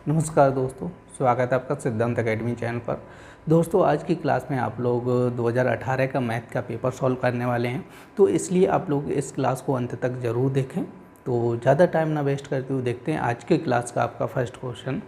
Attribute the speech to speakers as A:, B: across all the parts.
A: नमस्कार दोस्तों, स्वागत है आपका सिद्धांत एकेडमी चैनल पर। दोस्तों, आज की क्लास में आप लोग 2018 का मैथ का पेपर सॉल्व करने वाले हैं, तो इसलिए आप लोग इस क्लास को अंत तक ज़रूर देखें। तो ज़्यादा टाइम ना वेस्ट करते हुए देखते हैं आज की क्लास का आपका फर्स्ट क्वेश्चन।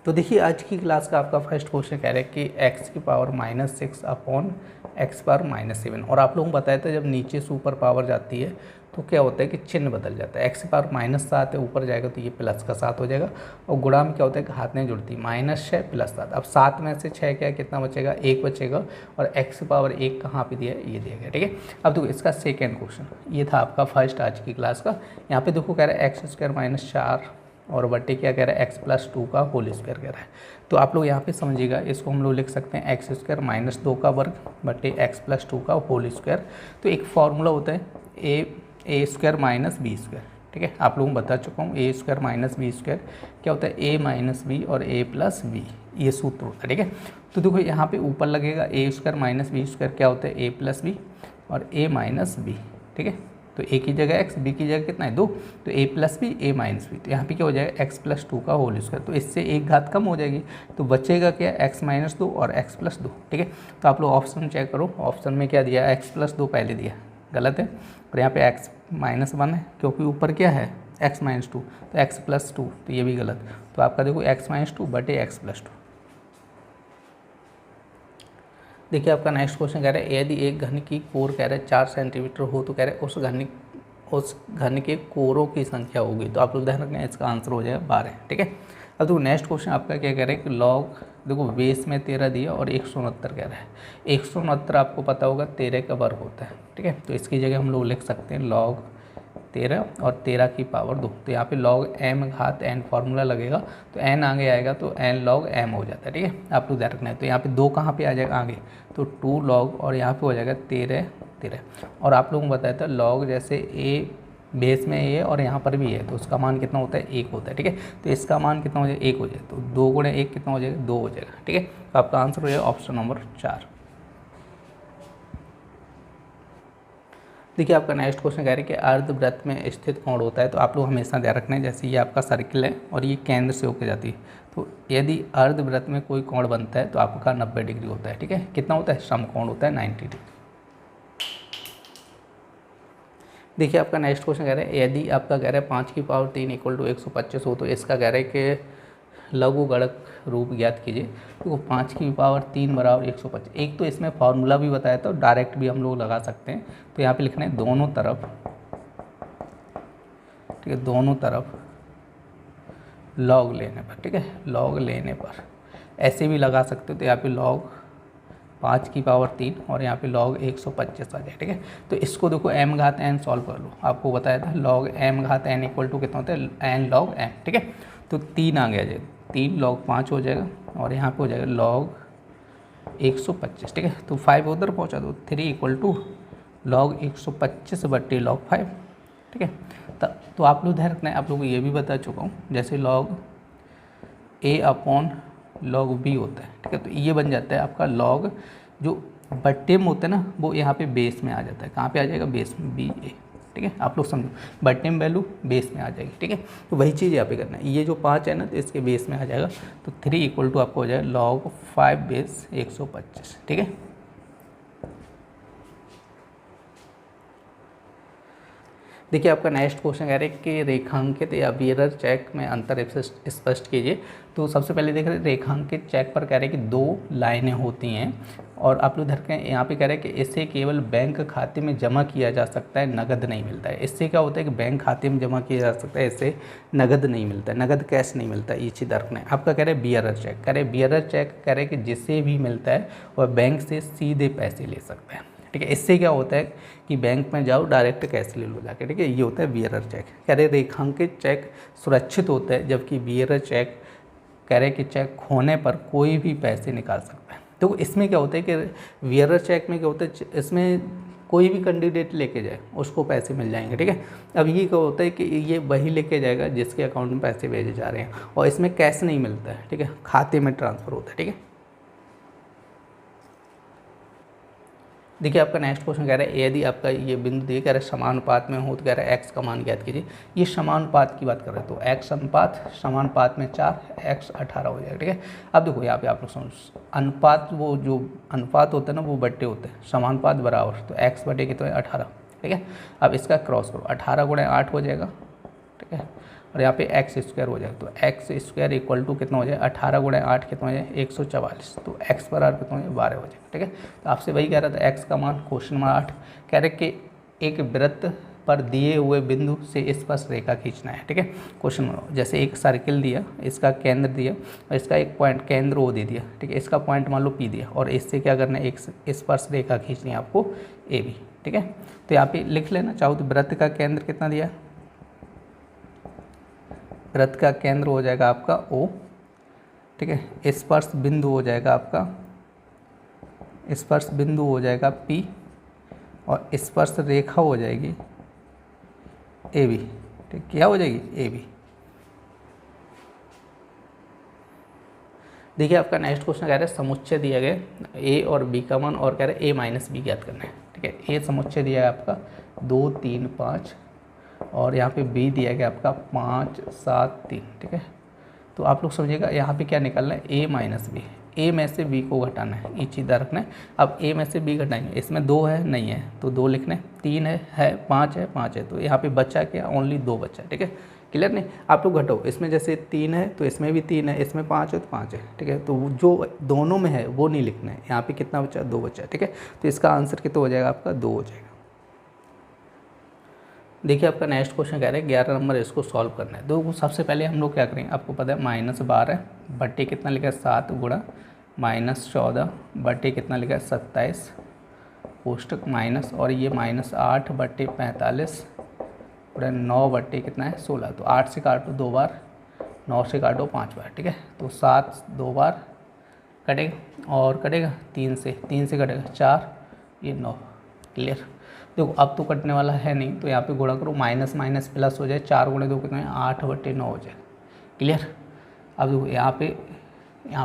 A: तो देखिए, आज की क्लास का आपका फर्स्ट क्वेश्चन कह रहा है कि x की पावर -6 अपॉन x पावर -7। और आप लोगों को बताया था जब नीचे सुपर पावर जाती है तो क्या होता है कि चिन्ह बदल जाता है। x की पावर -7 है, ऊपर जाएगा तो ये प्लस का 7 हो जाएगा। और गुणा में क्या होता है कि हाथ नहीं जुड़ती, -6 + 7। अब 7 में से 6 क्या कितना बचेगा, 1 बचेगा। और x की पावर 1 कहाँ पे दिया है, ये दिया गया। ठीक है, अब देखो इसका सेकेंड क्वेश्चन, ये था आपका फर्स्ट आज की क्लास का। यहाँ पे देखो कह रहा है x² - 4 और बट्टे क्या कह रहा है x+2 का होल स्क्वायर कह रहा है। तो आप लोग यहाँ पे समझिएगा, इसको हम लोग लिख सकते हैं x² - 2 का वर्ग बट्टे x+2 का होल स्क्वायर। तो एक फार्मूला होता है a² - b²। ठीक है, आप लोगों को बता चुका हूँ a² - b² क्या होता है, a - b और a+b, ये सूत्र होता है। ठीक है, तो देखो यहाँ पे ऊपर लगेगा a² - b² क्या होता है a+b और a - b। ठीक है, तो a की जगह x, b की जगह कितना है 2, तो a+b a - b। तो यहाँ पे क्या हो जाएगा x+2 का होल स्क्वायर। तो इससे एक घात कम हो जाएगी, तो बचेगा क्या x - 2 और x+2। ठीक है, तो आप लोग ऑप्शन चेक करो, ऑप्शन में क्या दिया है x+2 पहले दिया, गलत है। और यहाँ पे x -1 है क्योंकि ऊपर क्या है x - 2, तो x+2, तो ये भी गलत। तो आपका देखो x - 2 बटे x+2। देखिए आपका नेक्स्ट क्वेश्चन कह रहा है यदि एक घन की कोर कह रहा है 4 सेंटीमीटर हो तो कह रहा है उस घन के कोरों की संख्या होगी। तो आप लोग ध्यान रखना, इसका आंसर हो जाएगा 12। ठीक है, अब देखो नेक्स्ट क्वेश्चन आपका क्या कह रहा है कि लॉग, देखो बेस में 13 दिया और 169 कह रहा है। 169 आपको पता होगा 13 का वर्ग होता है। ठीक है, तो इसकी जगह हम लोग लिख सकते हैं लॉग 13 और 13 की पावर 2। तो यहाँ पे log m घात n फार्मूला लगेगा, तो n आगे आएगा तो n log m हो जाता है। ठीक है, आप लोग ध्यान रखना है। तो यहाँ पे 2 कहाँ पे आ जाएगा आगे, तो 2 log और यहाँ पे हो जाएगा 13 13। और आप लोगों को बताया था log जैसे a बेस में a और यहाँ पर भी है तो उसका मान कितना होता है 1 होता है। ठीक है, तो इसका मान कितना हो जाएगा 1 हो जाएगा, तो 2 × 1 कितना हो जाएगा 2 हो जाएगा। ठीक है, तो आपका आंसर हो जाएगा ऑप्शन नंबर 4। देखिए आपका नेक्स्ट क्वेश्चन कह रहा है कि अर्धवृत्त में स्थित कोण होता है। तो आप लोग हमेशा ध्यान रखना है, जैसे ये आपका सर्किल है और ये केंद्र से होकर जाती है, तो यदि अर्धवृत्त में कोई कोण बनता है तो आपका 90 डिग्री होता है। ठीक है, कितना होता है, समकोण होता है 90 डिग्री। देखिए आपका नेक्स्ट क्वेश्चन कह रहा है यदि आपका कह रहा है 5 की पावर 3 = 125 हो तो इसका कह रहा है कि लघु गणक रूप ज्ञात कीजिए। तो 5 की पावर 3 बराबर 125। एक तो इसमें फार्मूला भी बताया था, डायरेक्ट भी हम लोग लगा सकते हैं। तो यहाँ पे लिखना है दोनों तरफ, ठीक है, दोनों तरफ लॉग लेने पर। ठीक है, लॉग लेने पर ऐसे भी लगा सकते हो। तो यहाँ पे लॉग 5 की पावर 3 और यहाँ पे log 125 आ जाए। ठीक है, तो इसको देखो m घात n सॉल्व कर लो, आपको बताया था log m घात n = कितना होता है n log m। ठीक है, तो 3 आगे आ जाएगा, 3 log 5 हो जाएगा और यहाँ पे हो जाएगा log 125। ठीक है, तो 5 उधर पहुँचा दो, 3 = log 125 बट्टे log 5। ठीक है, तो आप लोग ध्यान रखना है, आप लोगों को ये भी बता चुका हूँ, जैसे log a upon log b होता है। ठीक है, तो ये बन जाता है आपका log, जो बट्टे में होता है ना वो यहाँ पे बेस में आ जाता है। कहाँ पे आ जाएगा, बेस में, बी ए। ठीक है, आप लोग समझो, बट्टे में वैल्यू बेस में आ जाएगी। ठीक है, तो वही चीज़ यहाँ पे करना है, ये जो 5 है ना तो इसके बेस में आ जाएगा। तो 3 = आपको हो जाएगा log 5 बेस 125। ठीक है, देखिए आपका नेक्स्ट क्वेश्चन कह रहे हैं कि रेखांकित या मिरर चेक में अंतर स्पष्ट कीजिए। तो सबसे पहले देख रहे हैं रेखांकित चेक पर कह रहे हैं कि 2 लाइनें होती हैं और आप लोग धरके यहाँ पे कह रहे हैं कि इसे केवल बैंक खाते में जमा किया जा सकता है, नगद नहीं मिलता है। इससे क्या होता है कि बैंक खाते में जमा किया जा सकता है, इससे नगद नहीं मिलता है, नगद कैश नहीं मिलता है, ये चीज़ रखना है। आपका कह रहे हैं बियरर चेक, कह रहे हैं बियरर चेक कह रहे हैं कि जिसे भी मिलता है वह बैंक से सीधे पैसे ले सकता है। ठीक है, इससे क्या होता है कि बैंक में जाओ डायरेक्ट कैश ले लो जाके। ठीक है, ये होता है बियरर चेक। कह रहे रेखांकित चेक सुरक्षित होता है, जबकि बियरर चेक कह रहे कि चेक खोने पर कोई भी पैसे निकाल सकता है। तो इसमें क्या होता है कि बियरर चेक में क्या होता है, इसमें कोई भी कैंडिडेट लेके जाए उसको पैसे मिल जाएंगे। ठीक है, अब ये क्या होता है कि ये वही लेके जाएगा जिसके अकाउंट में पैसे भेजे जा रहे हैं, और इसमें कैश नहीं मिलता है। ठीक है, खाते में ट्रांसफ़र होता है। ठीक है, देखिए आपका नेक्स्ट क्वेश्चन कह रहा है यदि आपका ये बिंदु दिए कह रहा है समानुपात में हो तो कह रहा है एक्स का मान ज्ञात कीजिए। ये समानुपात की बात कर रहे हैं तो एक्स अनुपात समानुपात में 4 एक्स 18 हो जाएगा। ठीक है, अब देखो यहाँ पे आप लोग समझ अनुपात, वो जो अनुपात होते हैं ना वो बट्टे होते हैं, समानुपात बराबर, तो एक्स बटे कितना है 18। ठीक है, अब इसका क्रॉस करो, 18 गुणा 8 हो जाएगा। ठीक है, और यहाँ पे एक्स स्क्वायर हो जाएगा, तो एक्स स्क्वायर इक्वल टू कितना हो जाए 18 गुणा 8 कितना हो जाए 144, तो एक्स बराबर कितना हो जाए 12 हो जाएगा। ठीक है, तो आपसे वही कह रहा था एक्स का मान क्वेश्चन नंबर 8 कह रहे कि एक वृत्त पर दिए हुए बिंदु से स्पर्श रेखा खींचना है। ठीक है, क्वेश्चन जैसे एक सर्किल दिया, इसका केंद्र दिया और इसका एक पॉइंट केंद्र ओ दे दिया। ठीक है, इसका पॉइंट मान लो पी दिया और इससे क्या करना है एक स्पर्श रेखा खींचनी है आपको ए बी। ठीक है, तो यहाँ पे लिख लेना चाहो तो वृत्त का केंद्र कितना दिया, वृत्त का केंद्र हो जाएगा आपका O। ठीक है, स्पर्श बिंदु हो जाएगा आपका, स्पर्श बिंदु हो जाएगा P और स्पर्श रेखा हो जाएगी AB। ठीक, क्या हो जाएगी AB। देखिए आपका नेक्स्ट क्वेश्चन कह रहे हैं समुच्चय दिया गया A और B का मान और कह रहे हैं A माइनस B ज्ञात करना है। ठीक है, A समुच्चय दिया है आपका 2 3 5 और यहाँ पे B दिया गया आपका 5 7 3। ठीक है, तो आप लोग समझिएगा यहाँ पे क्या निकालना है A माइनस बी, A में से B को घटाना है, ये चीज़ रखना है। अब A में से B घटाएंगे, इसमें 2 है नहीं है तो 2 लिखना है, 3 है 5 है 5 है, तो यहाँ पे बचा क्या ओनली 2 बचा है। ठीक है, क्लियर नहीं, आप लोग घटाओ, इसमें जैसे 3 है तो इसमें भी 3 है, इसमें 5 है तो 5 है। ठीक है, तो जो दोनों में है वो नहीं लिखना है, यहाँ पे कितना बचा 2 बचा है। ठीक है, तो इसका आंसर कितना हो जाएगा आपका 2 हो जाएगा। देखिए आपका नेक्स्ट क्वेश्चन कह रहे हैं 11 नंबर, इसको सॉल्व करना है। तो सबसे पहले हम लोग क्या करेंगे, आपको पता है -12 बट्टे कितना लिखा है 7 गुणा -14 बट्टे कितना लिखा है 27 कोष्टक माइनस, और ये -8 बट्टे 45 गुणा 9 बट्टे कितना है 16। तो 8 से काटो 2 बार, 9 से काटो 5 बार। ठीक है, तो 7 2 बार कटेगा और कटेगा 3 से कटेगा 4, ये 9। क्लियर, देखो अब तो कटने वाला है नहीं तो यहाँ पे गुणा करो, माइनस माइनस प्लस हो जाए, 4 गुणे 2 कितना है 8 बट्टे 9 हो जाए। क्लियर, अब देखो यहाँ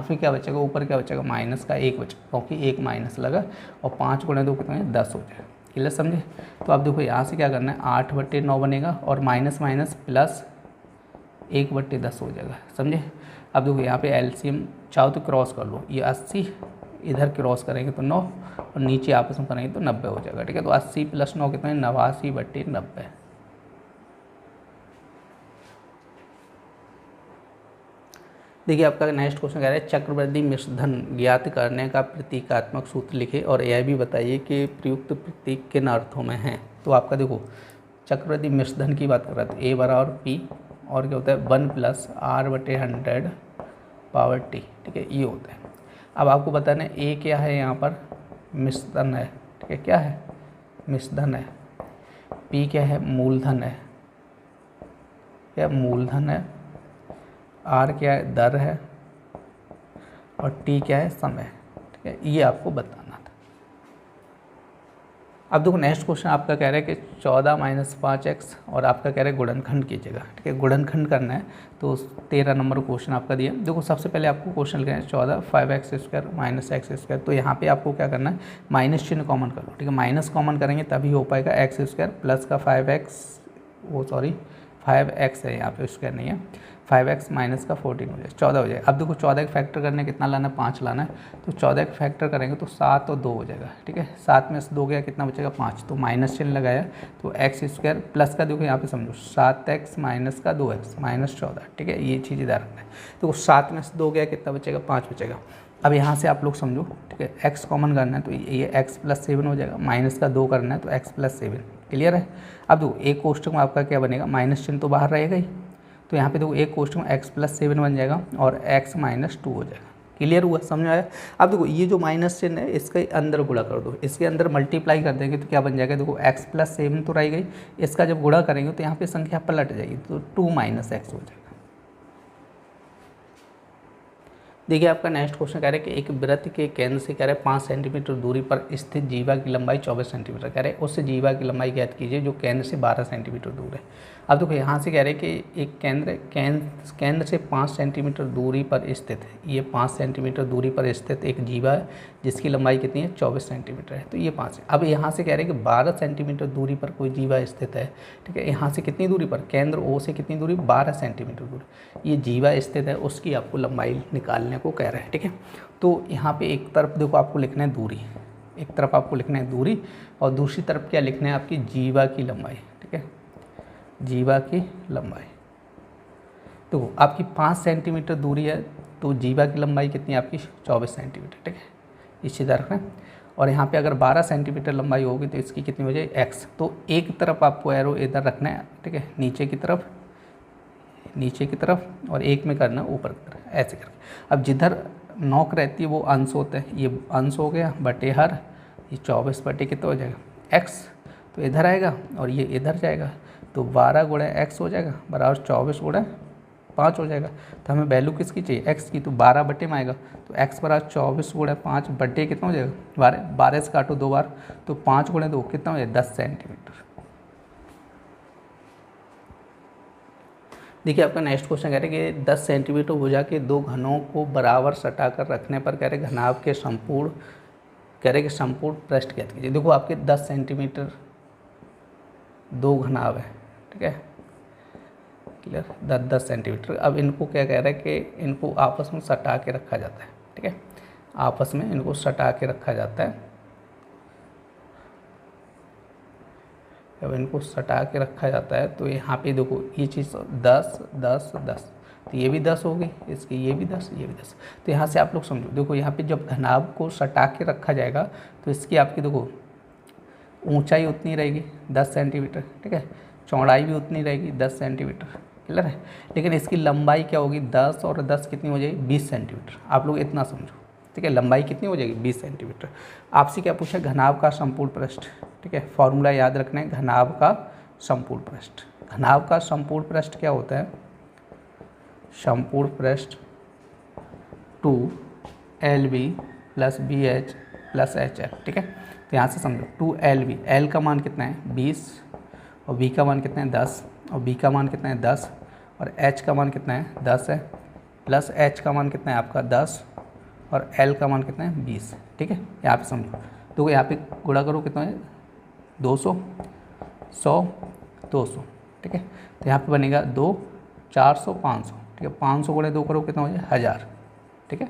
A: पे क्या बचेगा, ऊपर क्या बचेगा माइनस का 1 बचेगा क्योंकि 1 माइनस लगा, और 5 गुणे 2 कितना है 10 हो जाए। क्लियर समझे, तो अब देखो यहाँ से क्या करना है 8 बट्टे 9 बनेगा और माइनस माइनस प्लस 1 बट्टे 10 हो जाएगा। समझे, अब देखो यहाँ पे एलसीएम चाहो तो क्रॉस कर लो, ये 80 इधर क्रॉस करेंगे तो 9 और नीचे आपस में करेंगे तो 90 हो जाएगा। ठीक है, तो 80 + 9 कितना है 89 बट्टे 90। देखिए आपका नेक्स्ट क्वेश्चन कह रहा है चक्रवृद्धि मिश्रधन ज्ञात करने का प्रतीकात्मक सूत्र लिखे और यह भी बताइए कि प्रयुक्त प्रतीक किन अर्थों में है। तो आपका देखो चक्रवृद्धि मिश्रधन की बात कर रहा था, A बराबर P और क्या होता है 1 + R/100 पावर T। ठीक है, ये होता है। अब आपको बताना है A क्या है, यहाँ पर मिश्रधन है। ठीक है, क्या है मिश्रधन है। P क्या है मूलधन है, क्या मूलधन है। R क्या है दर है और T क्या है समय। ठीक है, ये आपको बताना था। अब देखो नेक्स्ट क्वेश्चन आपका कह रहा है कि 14 - 5x और आपका कह रहा है गुणनखंड कीजिएगा। ठीक है, गुणनखंड करना है तो 13 नंबर क्वेश्चन आपका दिया। देखो सबसे पहले आपको क्वेश्चन लिखना है 14 5x² - x²। तो यहाँ पे आपको क्या करना है माइनस चिन्ह कॉमन कर लो। ठीक है, माइनस कॉमन करेंगे तभी हो पाएगा x² प्लस का 5x है, यहाँ पे स्क्वायर नहीं है, 5x माइनस का 14 हो जाए 14 हो जाए। अब देखो 14 का फैक्टर करने कितना लाना है 5 लाना है, तो 14 का फैक्टर करेंगे तो 7 और 2 हो जाएगा। ठीक है, 7 में से 2 गया कितना बचेगा 5, तो माइनस चिन्ह लगाया तो x² प्लस का देखो यहाँ पे समझो 7x माइनस का 2x -14। ठीक है, ये चीज़ इधर रखना है। तो 7 में से 2 गया कितना बचेगा 5 बचेगा। अब यहाँ से आप लोग समझो, ठीक है, x कॉमन करना है तो ये x + 7 हो जाएगा, माइनस का 2 करना है तो x + 7। क्लियर है, अब देखो एक कोष्टक में आपका क्या बनेगा माइनस चिन्ह तो बाहर रहेगा ही, तो यहाँ पे देखो एक कोष्टक में x + 7 बन जाएगा और x - 2 हो जाएगा। क्लियर हुआ, समझ आया। अब देखो ये जो माइनस चिन्ह है इसके अंदर गुणा कर दो, इसके अंदर मल्टीप्लाई कर देंगे तो क्या बन जाएगा, देखो x + 7 तो रह गई, इसका जब गुणा करेंगे तो यहाँ पे संख्या पलट जाएगी तो 2 - x हो जाएगा। देखिए आपका नेक्स्ट क्वेश्चन कह रहे हैं कि एक वृत्त के केंद्र से कह रहे हैं 5 सेंटीमीटर दूरी पर स्थित जीवा की लंबाई 24 सेंटीमीटर कह रहे हैं, उससे जीवा की लंबाई ज्ञात कीजिए जो केंद्र से 12 सेंटीमीटर दूर है। अब देखो यहाँ से कह रहे हैं कि एक केंद्र से 5 सेंटीमीटर दूरी पर स्थित है, ये 5 सेंटीमीटर दूरी पर स्थित एक जीवा है जिसकी लंबाई कितनी है 24 सेंटीमीटर है, तो ये 5 है। अब यहाँ से कह रहे हैं कि 12 सेंटीमीटर दूरी पर कोई जीवा स्थित है, ठीक है। यहाँ से कितनी दूरी पर, केंद्र ओ से कितनी दूरी, 12 सेंटीमीटर दूरी ये जीवा स्थित है, उसकी आपको लंबाई निकालने को कह रहे हैं, ठीक है। तो यहाँ पे एक तरफ देखो आपको लिखना है दूरी, एक तरफ आपको लिखना है दूरी और दूसरी तरफ क्या लिखना है आपकी जीवा की लंबाई, ठीक है, जीवा की लंबाई। तो आपकी 5 सेंटीमीटर दूरी है तो जीवा की लंबाई कितनी है आपकी 24 सेंटीमीटर, ठीक है, इसी तरह है। और यहाँ पे अगर 12 सेंटीमीटर लंबाई होगी तो इसकी कितनी हो जाएगी x। तो एक तरफ आपको एरो इधर रखना है, ठीक है, नीचे की तरफ और एक में करना ऊपर की तरफ, ऐसे करके। अब जिधर नोक रहती है वो अंश होता है, ये अंश हो गया बटे हर, ये 24 बटे कितना हो जाएगा x, तो इधर आएगा और ये इधर जाएगा, तो 12 गुणा x हो जाएगा बराबर 24 गुणा 5 हो जाएगा। तो हमें वैल्यू किसकी चाहिए x की, तो 12 बटे में आएगा, तो x बराबर 24 गुणा 5 बटे कितना हो जाएगा 12 से काटो 2 बार, तो 5 गुणा 2 कितना हो जाएगा 10 सेंटीमीटर। देखिए आपका नेक्स्ट क्वेश्चन कह रहे हैं कि 10 सेंटीमीटर भुजा के दो घनों को बराबर सटाकर रखने पर कह रहे घनाभ के संपूर्ण, कह रहे कि संपूर्ण पृष्ठ ज्ञात कीजिए। देखो आपके 10 सेंटीमीटर दो घनाभ है, ठीक है, क्लियर, 10 सेंटीमीटर। अब इनको क्या कह रहा है कि इनको आपस में सटा के रखा जाता है, ठीक है, आपस में इनको सटा के रखा जाता है। जब इनको सटा के रखा जाता है तो यहाँ पे देखो ये चीज़ 10 10 10, तो ये भी 10 होगी, इसकी ये भी 10 ये भी 10। तो यहाँ से आप लोग समझो, देखो यहाँ पे जब घनाभ को सटा के रखा जाएगा तो इसकी आपकी देखो ऊंचाई उतनी रहेगी 10 सेंटीमीटर, ठीक है, चौड़ाई भी उतनी रहेगी 10 सेंटीमीटर, क्लियर है। लेकिन इसकी लंबाई क्या होगी 10 और 10 कितनी हो जाएगी 20 सेंटीमीटर, आप लोग इतना समझो, ठीक है, लंबाई कितनी हो जाएगी 20 सेंटीमीटर। आपसे क्या पूछा घनाभ का संपूर्ण पृष्ठ, ठीक है, फॉर्मूला याद रखना है, घनाभ का संपूर्ण पृष्ठ। घनाभ का संपूर्ण पृष्ठ क्या होता है, संपूर्ण पृष्ठ 2LB + BH + HF, ठीक है। तो यहाँ से समझो 2LB, L का मान कितना है 20 और B का मान कितना है 10 और B का मान कितना है 10 और H का मान कितना है 10 है, प्लस H का मान कितना है आपका 10 और L का मान कितना है 20, ठीक है। यहाँ पे समझो, तो यहाँ पे गुणा करो कितना है 200 100 200, ठीक है। तो यहाँ पे बनेगा 2 400 500, ठीक है, 500 गुणा 2 करो कितना हो जाए 1000, ठीक है।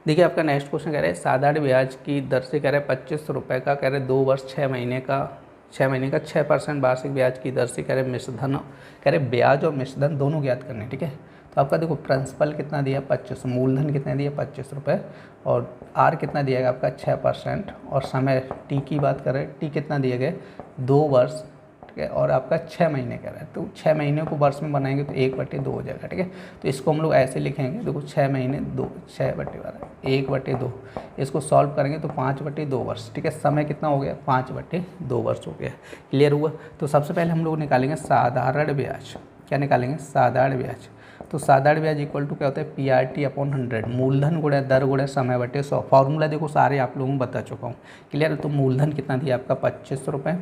A: देखिए आपका नेक्स्ट क्वेश्चन कह रहे हैं साधारण ब्याज की दर से कह रहे हैं 25 रुपये का, कह रहे 2 वर्ष 6 महीने का 6% वार्षिक ब्याज की दर से कह रहे मिश्र धन, कह रहे ब्याज और मिश्र धन दोनों ज्ञात करने, ठीक है। तो आपका देखो प्रिंसिपल कितना दिया 25, मूलधन कितना दिया 25 रुपये और आर कितना दिया गया आपका 6% और समय टी की बात करें, टी कितना दिए गए 2 वर्ष, ठीक है, और आपका 6 महीने कह रहा है, तो 6 महीने को वर्ष में बनाएंगे तो 1/2 हो जाएगा, ठीक है। तो इसको हम लोग ऐसे लिखेंगे, देखो 6 महीने 2 6/12 1/2, इसको सॉल्व करेंगे तो 5/2 वर्ष, ठीक है। समय कितना हो गया 5/2 वर्ष हो गया, क्लियर हुआ। तो सबसे पहले हम लोग निकालेंगे साधारण ब्याज, क्या निकालेंगे साधारण ब्याज। तो साधारण ब्याज इक्वल टू क्या होता है PRT/100, मूलधन गुणा दर गुणा समय बटे 100। फॉर्मूला देखो सारे आप लोगों को बता चुका हूँ, क्लियर। तो मूलधन कितना दिया आपका 25 रुपये,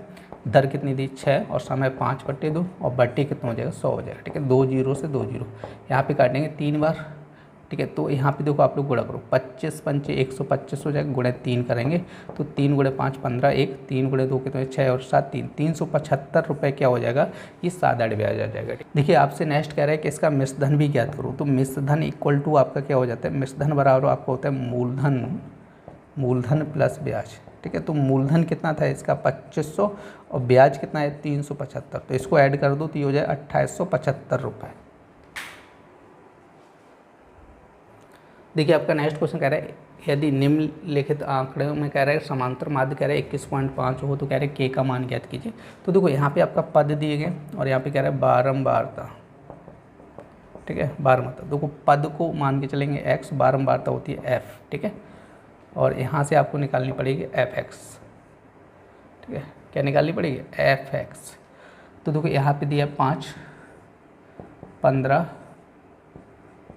A: दर कितनी दी 6 और समय 5/2 और बट्टे कितना हो जाएगा 100 हो जाएगा, ठीक है। 2 0 से 2 0 यहाँ पे काटेंगे 3 बार, ठीक है। तो यहाँ पे देखो आप लोग गुणा करो 25 पंचे 125 हो जाएगा, गुणा 3 करेंगे तो 3 गुणा 5 15, 1 3 गुणा 2 कितने 6 और 7 3 375 रुपये क्या हो जाएगा ये साधारण ब्याज आ जाएगा। देखिए आपसे नेक्स्ट कह रहा है कि इसका मिश्र धन भी ज्ञात करो। तो मिश्र धन इक्वल टू आपका क्या हो जाता है, मिश्र धन बराबर आपका होता है मूलधन प्लस ब्याज, ठीक है। तो मूलधन कितना था इसका 2500 और ब्याज कितना है 375, तो इसको ऐड कर दो तो ये हो जाए 2875 रुपये। देखिए आपका नेक्स्ट क्वेश्चन कह रहा है यदि निम्नलिखित आंकड़े में कह रहा है समांतर माध्य कह रहा है 21.5 हो तो कह रहे हैं के का मान ज्ञात कीजिए। तो देखो यहाँ पे आपका पद दिए गए और यहाँ पे कह रहा है बारंबारता, ठीक है, बारंबारता। देखो पद को मान के चलेंगे x, बारंबारता होती है f, ठीक है, और यहाँ से आपको निकालनी पड़ेगी fx, ठीक है, क्या निकालनी पड़ेगी fx। तो देखो यहाँ पे दिया 5 15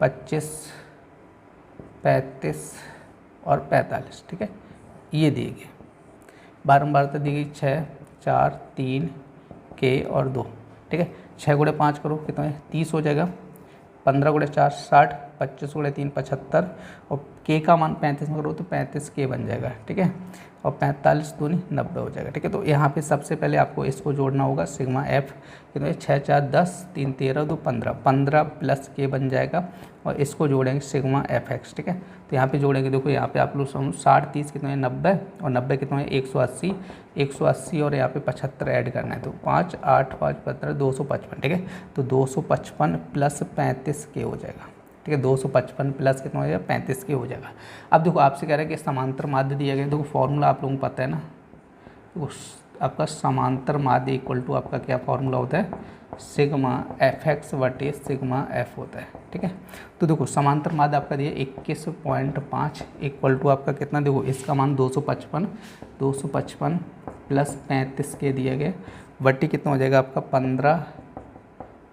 A: 25, 35 और 45, ठीक है, ये दिए गए। बारंबारता दी गई 6, 4, 3 के और 2, ठीक है। 6 गुणे 5 करो कितना है 30 हो जाएगा, 15 गुणे 4 60, 25 गुणे 3 75 और के का मान 35 में करो तो 35 के बन जाएगा, ठीक है। और 45 दूनी 90 हो जाएगा, ठीक है। तो यहाँ पे सबसे पहले आपको इसको जोड़ना होगा, सिग्मा एफ कितना है 6 4 10, 3 13 2 15, 15 प्लस के बन जाएगा और इसको जोड़ेंगे सिग्मा एफ एक्स, ठीक है। तो यहाँ पे जोड़ेंगे, देखो यहाँ पे आप लोग समझो 60 30 कितना है 90 और 90 कितना है 180, 180 और यहाँ पे 75 ऐड करना है, तो 5 8 5 15 255, ठीक है। तो 255 प्लस 35 के हो जाएगा, ठीक है। 255 प्लस कितना हो जाएगा 35 के हो जाएगा। अब देखो आपसे कह रहा है कि समांतर माध्य दिया गया, देखो फॉर्मूला आप लोगों को पता है ना, तो आपका समांतर माध्य इक्वल टू आपका क्या फॉर्मूला होता है, सिग्मा एफ एक्स बटे सिग्मा एफ होता है, ठीक है। तो देखो समांतर माध्य आपका दिया 21.5 इक्वल टू आपका कितना, देखो इसका मान 255 प्लस 35 के दिया गया बटे कितना हो जाएगा आपका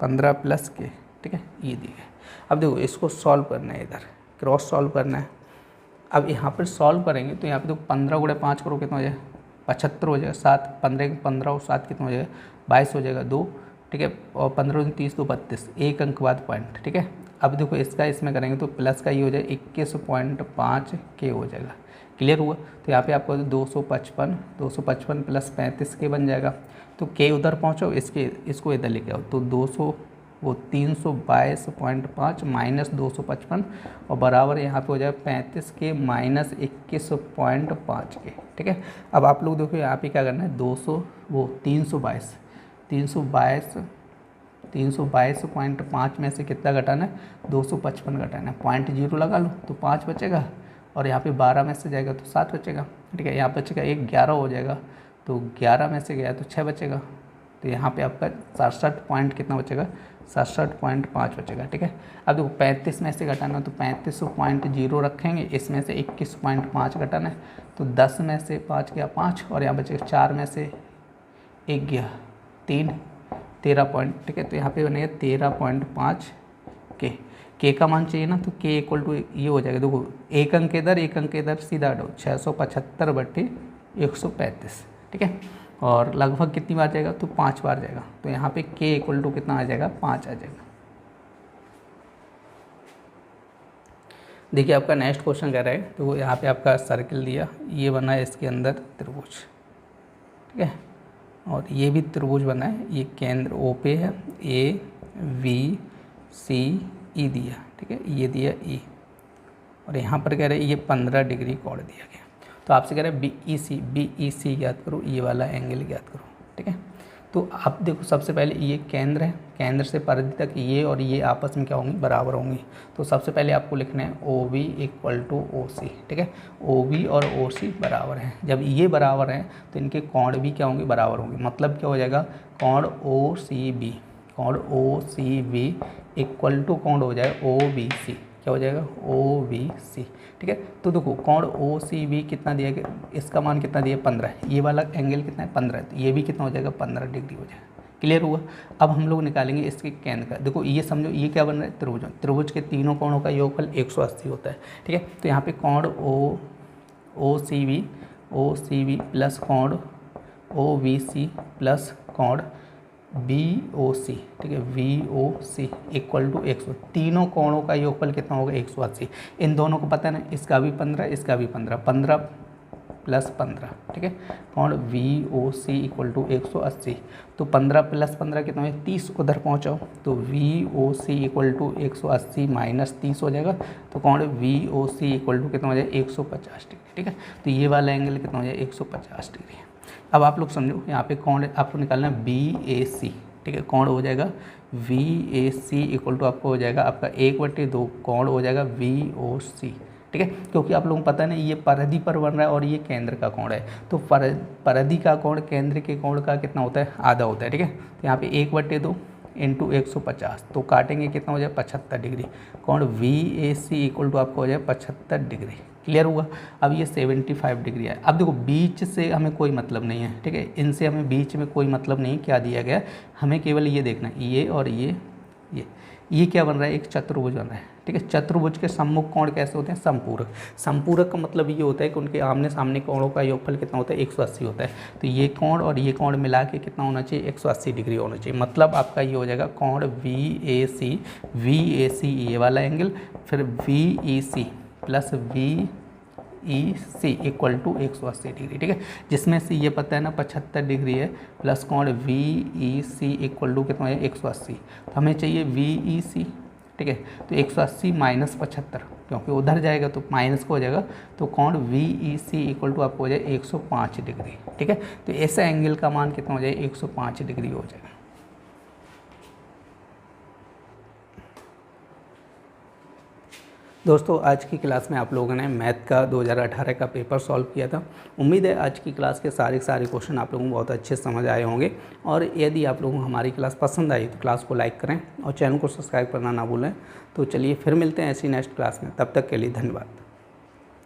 A: 15 प्लस के, ठीक है, ये दिया गया। अब देखो इसको सॉल्व करना है, इधर क्रॉस सॉल्व करना है। अब यहाँ पर सॉल्व करेंगे तो यहाँ पे देखो 15 गुणे 5 करो कितना हो जाएगा 75 हो जाएगा, 7 15 15 और 7 कितना हो जाएगा 22 हो जाएगा 2, ठीक है। और 15 30 2 32, एक अंक बाद पॉइंट, ठीक है। अब देखो इसका इसमें करेंगे तो प्लस का ये हो जाएगा 21.5 के हो जाएगा, क्लियर हुआ। तो यहाँ पे आपको 255 प्लस 35 के बन जाएगा, तो के उधर पहुँचो, इसको इधर लेके आओ, तो 322.5 माइनस 255 और बराबर यहाँ पे हो जाएगा 35 के माइनस 21.5 के, ठीक है। अब आप लोग देखो यहाँ पे क्या करना है 322.5 में से कितना घटाना है 255 घटाना है, 0.0 लगा लो तो 5 बचेगा और यहाँ पे 12 में से जाएगा तो 7 बचेगा, ठीक है। यहाँ बचेगा 11 हो जाएगा, तो 11 में से गया तो 6 बचेगा, तो यहाँ पे आपका 67 पॉइंट कितना बचेगा 67.5 बचेगा, ठीक है। अब देखो 35 में से घटाना है तो 35.0 रखेंगे, इसमें से 21.5 घटाना है, तो 10 में से 5 गया 5 और यहाँ बचेगा 4 में से 1 गया 3, 13 पॉइंट, ठीक है। तो यहाँ पे बनेगा 13.5 के का मान चाहिए ना, तो के इक्वल टू ये हो जाएगा, देखो एक अंक इधर सीधा हटाओ 675 बटे 135, ठीक है। और लगभग कितनी बार जाएगा तो 5 बार जाएगा, तो यहाँ पे के इक्वल टू कितना आ जाएगा 5 आ जाएगा। देखिए आपका नेक्स्ट क्वेश्चन कह रहा है, तो यहाँ पे आपका सर्किल दिया, ये बना है इसके अंदर त्रिभुज, ठीक है, और ये भी त्रिभुज बना है, ये केंद्र ओ पे है, ए बी सी ई दिया, ठीक है, ये दिया ई, और यहाँ पर कह रहे हैं ये 15 डिग्री कोण दिया गया, तो आपसे कह रहे हैं बी ई सी ज्ञात करो, ये वाला एंगल ज्ञात करो, ठीक है। तो आप देखो सबसे पहले ये केंद्र है, केंद्र से परिधि तक ये और ये आपस में क्या होंगी बराबर होंगी, तो सबसे पहले आपको लिखना है O B equal to O C, ठीक है। ओ बी और ओ सी बराबर हैं, जब ये बराबर हैं तो इनके कोण भी क्या होंगे बराबर होंगे, मतलब क्या हो जाएगा कोण ओ सी बी इक्वल टू कोण हो जाए ओ बी सी, क्या हो जाएगा ओ बी सी, ठीक है। तो देखो कोण ओ सी बी कितना दिया गया, इसका मान कितना दिया 15, ये वाला एंगल कितना है 15, तो ये भी कितना हो जाएगा 15 डिग्री हो जाएगा, क्लियर हुआ। अब हम लोग निकालेंगे इसके केंद्र का, देखो ये समझो ये क्या बन रहा है त्रिभुज के तीनों कोणों का योगफल 180 होता है, ठीक है। तो यहाँ पे कोण ओ सी बी प्लस कोण ओ बी सी प्लस कोण बी ओ सी, ठीक है, V O C equal to 100, तीनों कोणों का योगफल कितना होगा 180, इन दोनों को पता है ना, इसका भी 15 इसका भी 15 प्लस 15, ठीक है, कोण V O C equal to 180, तो 15 प्लस 15 कितना है 30, उधर पहुँचाओ तो V O C equal to 180 minus 30 हो जाएगा, तो कोण V O C equal to कितना हो जाएगा 150 डिग्री, ठीक है। तो ये वाला एंगल कितना हो जाएगा 150 डिग्री। अब आप लोग समझो यहाँ पे कोण आपको निकालना है बी ए सी, ठीक है, कोण हो जाएगा V A C equal to आपको हो जाएगा आपका 1/2 कोण हो जाएगा वी ओ सी, ठीक है, क्योंकि आप लोगों को पता है ना ये परिधि पर बन रहा है और ये केंद्र का कोण है, तो परिधि का कोण केंद्र के कोण का कितना होता है आधा होता है, ठीक है। तो यहाँ पे 1/2 इंटू 150, तो काटेंगे कितना हो जाए 75 डिग्री, कोण V A C equal to आपको हो जाए 75 डिग्री, क्लियर हुआ। अब ये 75 डिग्री है। अब देखो बीच से हमें कोई मतलब नहीं है, ठीक है, इनसे हमें बीच में कोई मतलब नहीं, क्या दिया गया हमें केवल ये देखना है, ये और ये क्या बन रहा है एक चतुर्भुज बन रहा है, ठीक है। चतुर्भुज के सम्मुख कोण कैसे होते हैं? समपूरक। समपूरक का मतलब ये होता है कि उनके आमने सामने कोणों का योगफल कितना होता है? 180 होता है। तो ये कोण और ये कोण मिला के कितना होना चाहिए? 180 डिग्री होना चाहिए। मतलब आपका ये हो जाएगा कोण VAC, VAC ये वाला एंगल, फिर VEC plus VEC equal to 180 degree, ठीक है। जिसमें से ये पता है ना 75 डिग्री है, प्लस कोण VEC इक्वल टू कितना है? 180। तो हमें चाहिए VEC, ठीक है। तो 180 माइनस 75, क्योंकि उधर जाएगा तो माइनस को हो जाएगा, तो कोण VEC इक्वल टू आपको हो जाए 105 डिग्री, ठीक है। तो ऐसा एंगल का मान कितना हो जाए? 105 डिग्री हो जाएगा। दोस्तों आज की क्लास में आप लोगों ने मैथ का 2018 का पेपर सॉल्व किया था। उम्मीद है आज की क्लास के सारे क्वेश्चन आप लोगों को बहुत अच्छे समझ आए होंगे। और यदि आप लोगों को हमारी क्लास पसंद आई तो क्लास को लाइक करें और चैनल को सब्सक्राइब करना ना भूलें। तो चलिए फिर मिलते हैं ऐसी नेक्स्ट क्लास में, तब तक के लिए धन्यवाद।